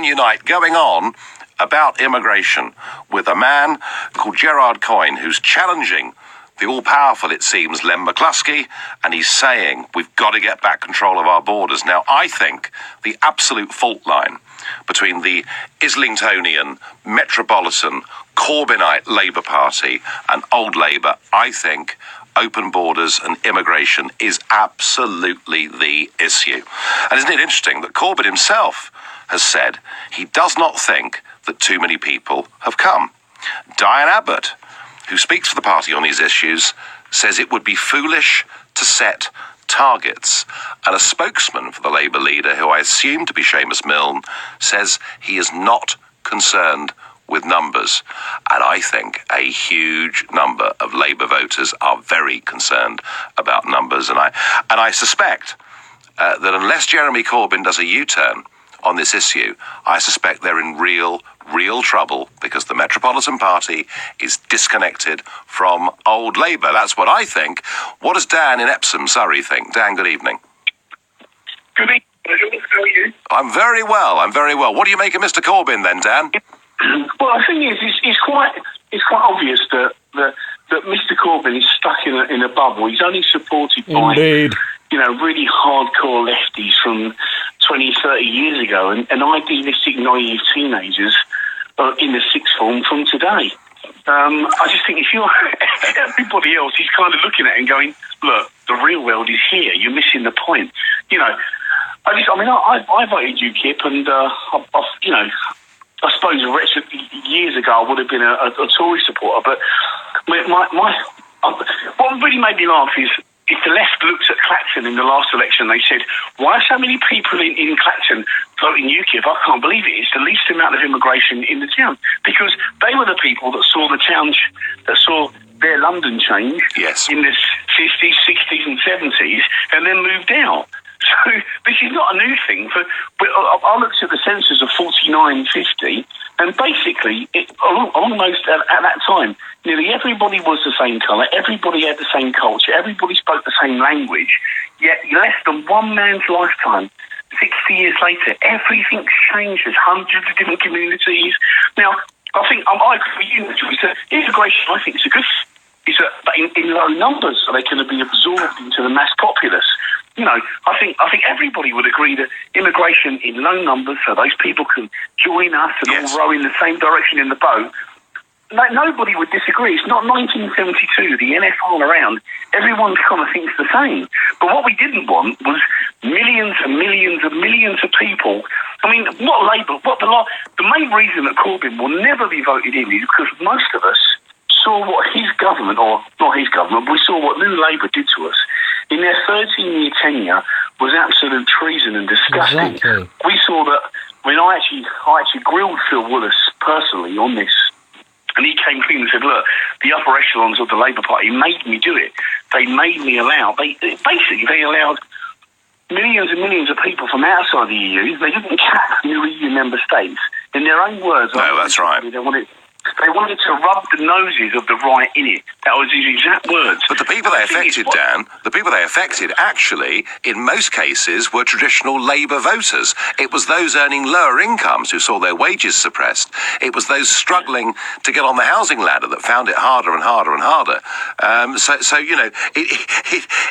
Unite going on about immigration with a man called Gerard Coyne, who's challenging the all-powerful, it seems, Len McCluskey, and he's saying we've got to get back control of our borders. Now, I think the absolute fault line between the Islingtonian, metropolitan, Corbynite Labour Party and Old Labour, I think open borders and immigration is absolutely the issue. And isn't it interesting that Corbyn himself has said he does not think that too many people have come? Diane Abbott, who speaks for the party on these issues, says it would be foolish to set targets. And a spokesman for the Labour leader, who I assume to be Seamus Milne, says he is not concerned with numbers. And I think a huge number of Labour voters are very concerned about numbers. And I suspect that unless Jeremy Corbyn does a U-turn on this issue, I suspect they're in real trouble, because the Metropolitan Party is disconnected from Old Labour. That's what I think. What does Dan in Epsom, Surrey, think? Dan, good evening. Good evening, Nigel. How are you? I'm very well. What do you make of Mr. Corbyn then, Dan? Well, the thing is, it's quite obvious that Mr. Corbyn is stuck in a bubble. He's only supported by, really hardcore lefties from 20, 30 years ago, and idealistic, naive teenagers in the sixth form from today. I just think if you're everybody else, he's kind of looking at it and going, look, the real world is here. You're missing the point. I voted UKIP, and I suppose years ago I would have been a Tory supporter, but what really made me laugh is if the left looked at Clacton in the last election, they said, why are so many people in Clacton voting UKIP? I can't believe it. It's the least amount of immigration in the town. Because they were the people that saw the town, that saw their London change in the 50s, 60s and 70s, and then moved out. So this is not a new thing. But I looked at the census of 49-50, and basically, almost at that time, nearly everybody was the same colour, everybody had the same culture, everybody spoke the same language, yet less than one man's lifetime, 60 years later, everything's changed. There's hundreds of different communities. Now, I think, I agree with you, integration, I think, is a good thing. Is that in low numbers, so they can be absorbed into the mass populace. I think everybody would agree that immigration in low numbers, so those people can join us and all row in the same direction in the boat. Nobody would disagree. It's not 1972. The NF aren't around. Everyone kind of thinks the same. But what we didn't want was millions and millions and millions of people. I mean, the main reason that Corbyn will never be voted in is because most of us saw what his government, or not his government, we saw what New Labour did to us in their 13-year tenure was absolute treason and disgusting. Exactly. We saw that when I actually grilled Phil Willis personally on this, and he came clean and said, look, the upper echelons of the Labour Party made me do it. They made me they allowed millions and millions of people from outside the EU. They didn't cap new EU member states. In their own words, no, that's right. They wanted to rub the noses of the right in it. That was his exact words. But the people they affected, Dan, the people they affected actually, in most cases, were traditional Labour voters. It was those earning lower incomes who saw their wages suppressed. It was those struggling to get on the housing ladder that found it harder and harder and harder.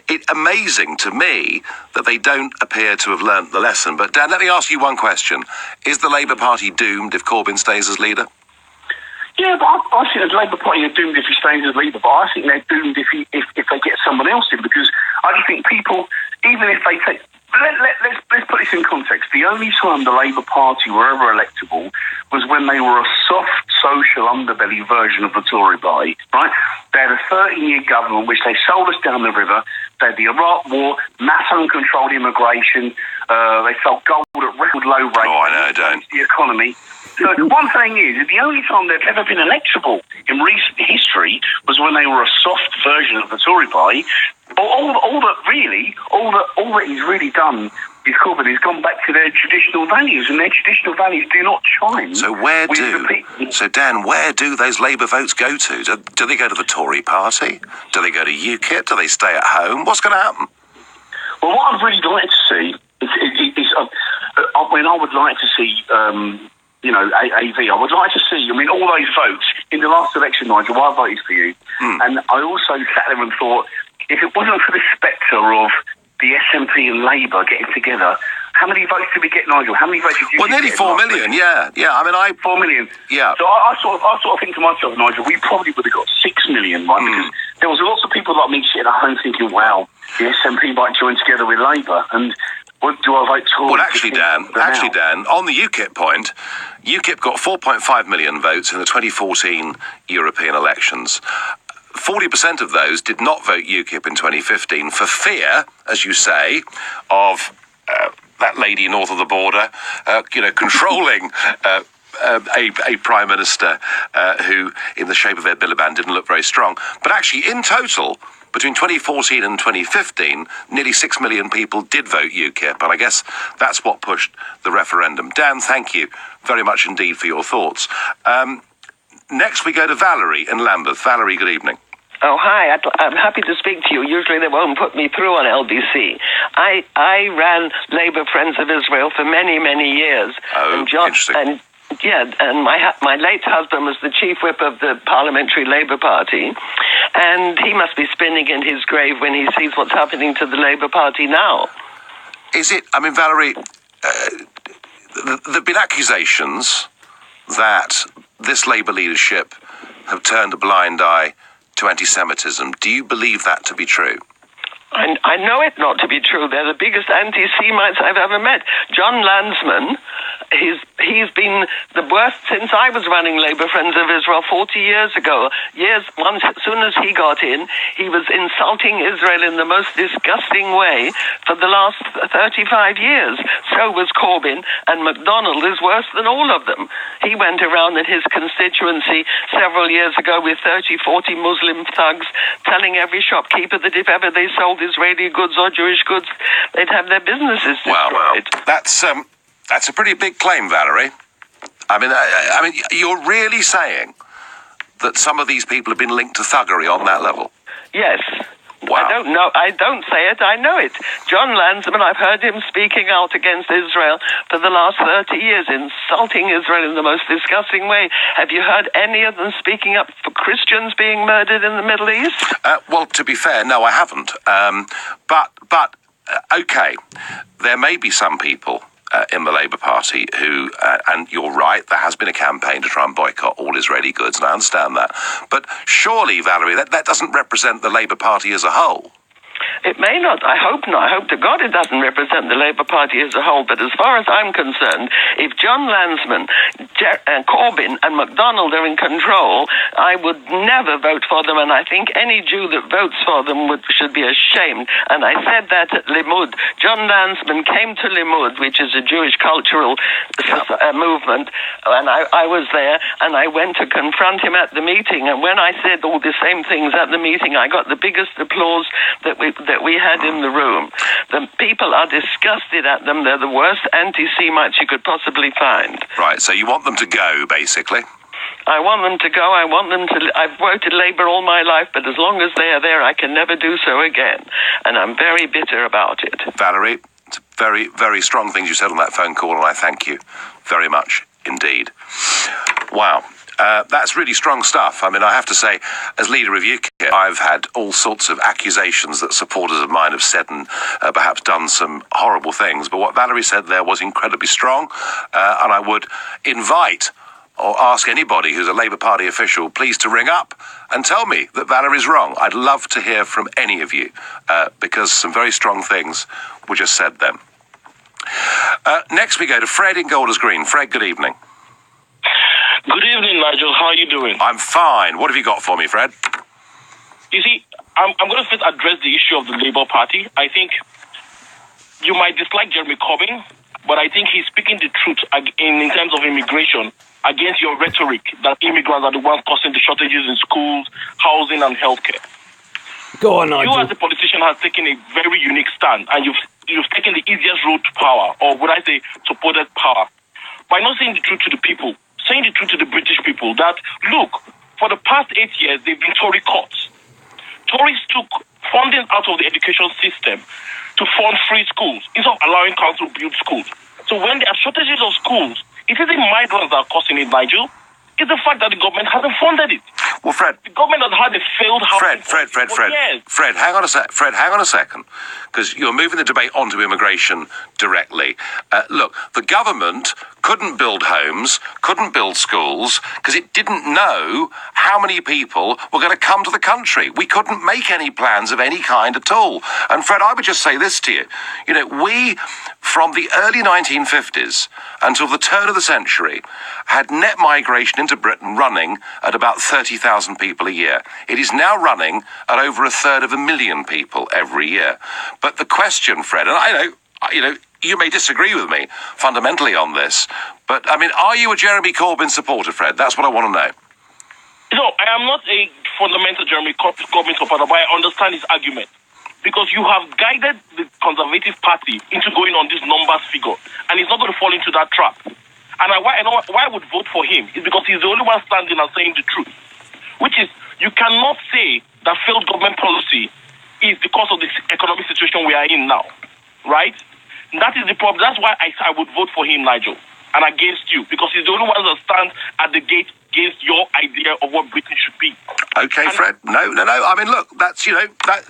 It's amazing to me that they don't appear to have learnt the lesson. But Dan, let me ask you one question. Is the Labour Party doomed if Corbyn stays as leader? Yeah, but I think the Labour Party are doomed if he stays as leader, but I think they're doomed if they get someone else in, because I just think people, even if they take... Let's put this in context. The only time the Labour Party were ever electable was when they were a soft, social, underbelly version of the Tory Party, right? They had a 13-year government which they sold us down the river. They had the Iraq War, mass uncontrolled immigration. They sold gold at record low rates. Oh, I know, don't. The economy. So one thing is, the only time they've ever been electable in recent history was when they were a soft version of the Tory Party. All that he's really done with Corbyn is gone back to their traditional values, and their traditional values do not chime. So Dan, where do those Labour votes go to? Do they go to the Tory Party? Do they go to UKIP? Do they stay at home? What's going to happen? Well, what I'd really like to see is I would like to see, AV. I would like to see, all those votes in the last election, Nigel, I voted for you. And I also sat there and thought, if it wasn't for the spectre of the SNP and Labour getting together, how many votes did we get, Nigel? How many votes did you get? Well, nearly 4 million, yeah. 4 million. Yeah. So I sort of think to myself, Nigel, we probably would have got 6 million, right? Because there was lots of people like me sitting at home thinking, wow, the SNP might join together with Labour. And what do I vote for? Well, actually, Dan, on the UKIP point, UKIP got 4.5 million votes in the 2014 European elections. 40% of those did not vote UKIP in 2015 for fear, as you say, of that lady north of the border, controlling a prime minister who, in the shape of Ed Miliband, didn't look very strong. But actually, in total, between 2014 and 2015, nearly 6 million people did vote UKIP, and I guess that's what pushed the referendum. Dan, thank you very much indeed for your thoughts. Next, we go to Valerie in Lambeth. Valerie, good evening. Oh, hi. I'm happy to speak to you. Usually they won't put me through on LBC. I ran Labour Friends of Israel for many, many years. Oh, interesting. And my late husband was the chief whip of the Parliamentary Labour Party, and he must be spinning in his grave when he sees what's happening to the Labour Party now. Is it, Valerie, there have been accusations that this Labour leadership have turned a blind eye to anti-Semitism. Do you believe that to be true? I know it not to be true. They're the biggest anti-Semites I've ever met. John Landsman, he's been the worst since I was running Labour Friends of Israel 40 years ago. As soon as he got in, he was insulting Israel in the most disgusting way for the last 35 years. So was Corbyn, and MacDonald is worse than all of them. He went around in his constituency several years ago with 30, 40 Muslim thugs telling every shopkeeper that if ever they sold Israeli goods or Jewish goods, they'd have their businesses destroyed. Well, that's a pretty big claim, Valerie. You're really saying that some of these people have been linked to thuggery on that level? Yes. Wow. I don't say it, I know it. John Landsman, I've heard him speaking out against Israel for the last 30 years, insulting Israel in the most disgusting way. Have you heard any of them speaking up for Christians being murdered in the Middle East? Well, to be fair, no, I haven't. Okay, there may be some people in the Labour Party who, and you're right, there has been a campaign to try and boycott all Israeli goods, and I understand that. But surely, Valerie, that doesn't represent the Labour Party as a whole. It may not. I hope not. I hope to God it doesn't represent the Labour Party as a whole. But as far as I'm concerned, if John Landsman, Corbyn and MacDonald are in control, I would never vote for them. And I think any Jew that votes for them should be ashamed. And I said that at Limmud. John Landsman came to Limmud, which is a Jewish cultural movement, and I was there, and I went to confront him at the meeting. And when I said all the same things at the meeting, I got the biggest applause that we had in the room. The people are disgusted at them. They're the worst anti-Semites you could possibly find. Right, so you want them to go, basically? I want them to go. I want them to... I've voted Labour all my life, but as long as they are there, I can never do so again. And I'm very bitter about it. Valerie, it's very, very strong things you said on that phone call, and I thank you very much indeed. Wow. That's really strong stuff. I have to say, as leader of UKIP, I've had all sorts of accusations that supporters of mine have said and perhaps done some horrible things. But what Valerie said there was incredibly strong, and I would invite or ask anybody who's a Labour Party official, please to ring up and tell me that Valerie's wrong. I'd love to hear from any of you, because some very strong things were just said then. Next we go to Fred in Golders Green. Fred, good evening. Good evening, Nigel. How are you doing? I'm fine. What have you got for me, Fred? You see, I'm going to first address the issue of the Labour Party. I think you might dislike Jeremy Corbyn, but I think he's speaking the truth in terms of immigration against your rhetoric that immigrants are the ones causing the shortages in schools, housing, and healthcare. Go on, Nigel. You as a politician have taken a very unique stand, and you've taken the easiest road to power, or would I say supported power, by not saying the truth to the people. Saying the truth to the British people that, look, for the past 8 years, they've been Tory courts. Tories took funding out of the education system to fund free schools instead of allowing council to build schools. So when there are shortages of schools, it isn't migrants that are causing it, Nigel. It's the fact that the government hasn't funded it. Well, Fred. The government has had a failed housing Fred, for years. Fred, hang on a second, because you're moving the debate onto immigration directly. Look, the government couldn't build homes, couldn't build schools, because it didn't know how many people were going to come to the country. We couldn't make any plans of any kind at all. And Fred, I would just say this to you. You know, we, from the early 1950s until the turn of the century, had net migration into Britain running at about 30,000 people a year. It is now running at over 1/3 people every year. But the question, Fred, and I know, you may disagree with me fundamentally on this, but I mean, are you a Jeremy Corbyn supporter, Fred? That's what I want to know. No, I am not a fundamental Jeremy Corbyn supporter, but I understand his argument. Because you have guided the Conservative Party into going on this numbers figure, and he's not going to fall into that trap. And why I would vote for him is because he's the only one standing and saying the truth, which is you cannot say that failed government policy is because of the economic situation we are in now, right? That is the problem. That's why I would vote for him, Nigel, and against you, because he's the only one that stands at the gate against your idea of what Britain should be. Okay, Fred. No. I mean, look, that's,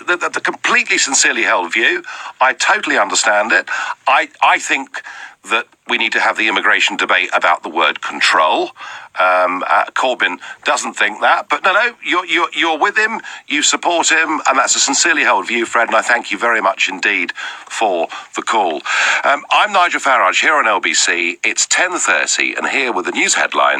that's a completely sincerely held view. I totally understand it. I think that we need to have the immigration debate about the word control. Corbyn doesn't think that, but no, you're with him, you support him, and that's a sincerely held view, Fred, and I thank you very much indeed for the call. I'm Nigel Farage here on LBC. It's 10:30, and here with the news headlines.